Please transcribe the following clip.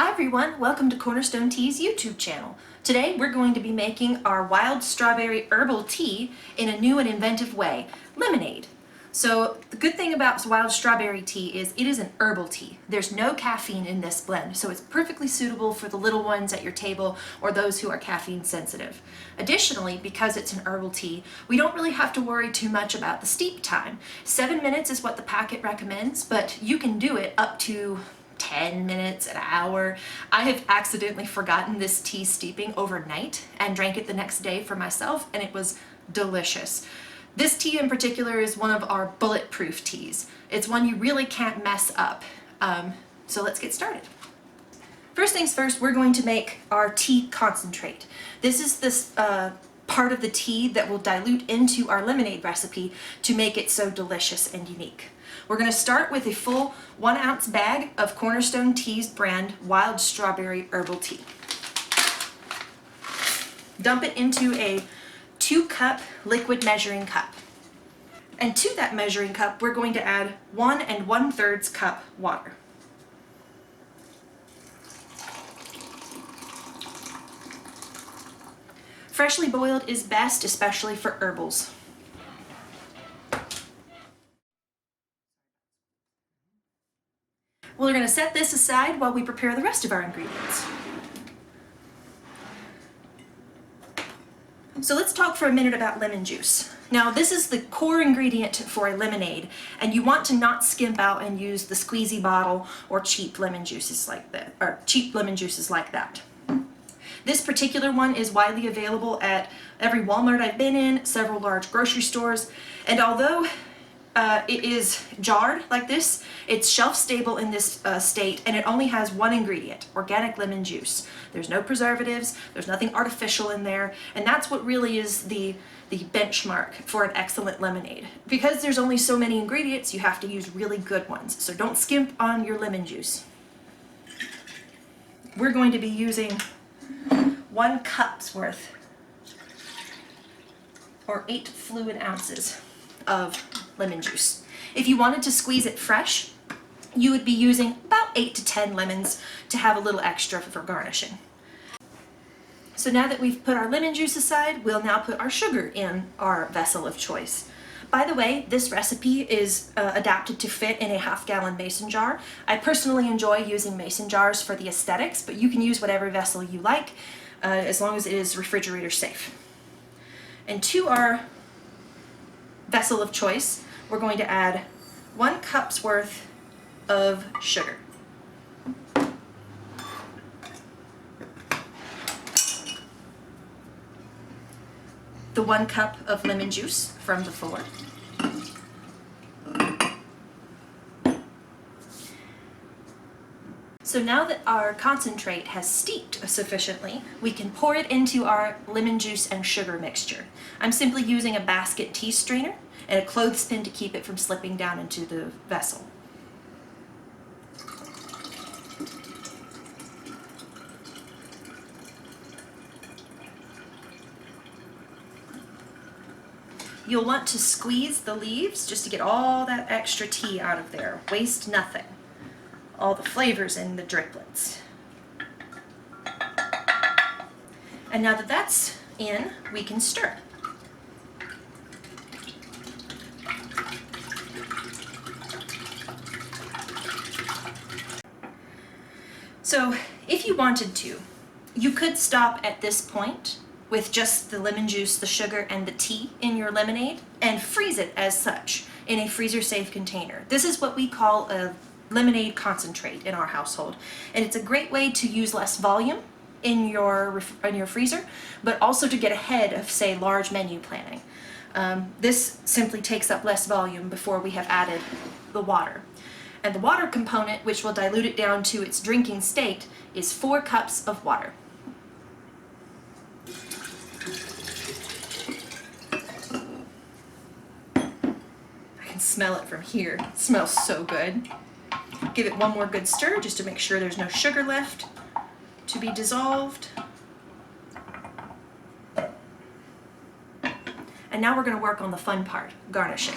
Hi everyone, welcome to Cornerstone Tea's YouTube channel. Today we're going to be making our wild strawberry herbal tea in a new and inventive way, lemonade. So the good thing about wild strawberry tea is it is an herbal tea. There's no caffeine in this blend, so it's perfectly suitable for the little ones at your table or those who are caffeine sensitive. Additionally, because it's an herbal tea, we don't really have to worry too much about the steep time. 7 minutes is what the packet recommends, but you can do it up to 10 minutes, an hour. I have accidentally forgotten this tea steeping overnight and drank it the next day for myself, and it was delicious. This tea in particular is one of our bulletproof teas. It's one you really can't mess up. So let's get started. First things first, we're going to make our tea concentrate. This is this part of the tea that will dilute into our lemonade recipe to make it so delicious and unique. We're going to start with a full 1 ounce bag of Cornerstone Tea's brand wild strawberry herbal tea. Dump it into a 2-cup liquid measuring cup. And to that measuring cup, we're going to add 1 1/3 cup water. Freshly boiled is best, especially for herbals. We're going to set this aside while we prepare the rest of our ingredients. So let's talk for a minute about lemon juice. Now this is the core ingredient for a lemonade, and you want to not skimp out and use the squeezy bottle or cheap lemon juices like that. This particular one is widely available at every Walmart I've been in, several large grocery stores, and although it is jarred like this, it's shelf stable in this state, and it only has one ingredient, organic lemon juice. There's no preservatives, there's nothing artificial in there, and that's what really is the benchmark for an excellent lemonade. Because there's only so many ingredients, you have to use really good ones, so don't skimp on your lemon juice. We're going to be using 1 cup's worth, or 8 fluid ounces of lemon juice. If you wanted to squeeze it fresh, you would be using about 8 to 10 lemons to have a little extra for garnishing. So now that we've put our lemon juice aside, we'll now put our sugar in our vessel of choice. By the way, this recipe is adapted to fit in a 1/2 gallon mason jar. I personally enjoy using mason jars for the aesthetics, but you can use whatever vessel you like as long as it is refrigerator safe. And to our vessel of choice, we're going to add 1 cup's worth of sugar. The 1 cup of lemon juice from before. So now that our concentrate has steeped sufficiently, we can pour it into our lemon juice and sugar mixture. I'm simply using a basket tea strainer and a clothespin to keep it from slipping down into the vessel. You'll want to squeeze the leaves just to get all that extra tea out of there. Waste nothing. All the flavors in the driplets. And now that that's in, we can stir. So if you wanted to, you could stop at this point with just the lemon juice, the sugar, and the tea in your lemonade and freeze it as such in a freezer-safe container. This is what we call a lemonade concentrate in our household, and it's a great way to use less volume in your freezer, but also to get ahead of, say, large menu planning. This simply takes up less volume before we have added the water. And the water component, which will dilute it down to its drinking state, is 4 cups of water. I can smell it from here. It smells so good. Give it one more good stir just to make sure there's no sugar left to be dissolved. And now we're going to work on the fun part, garnishing.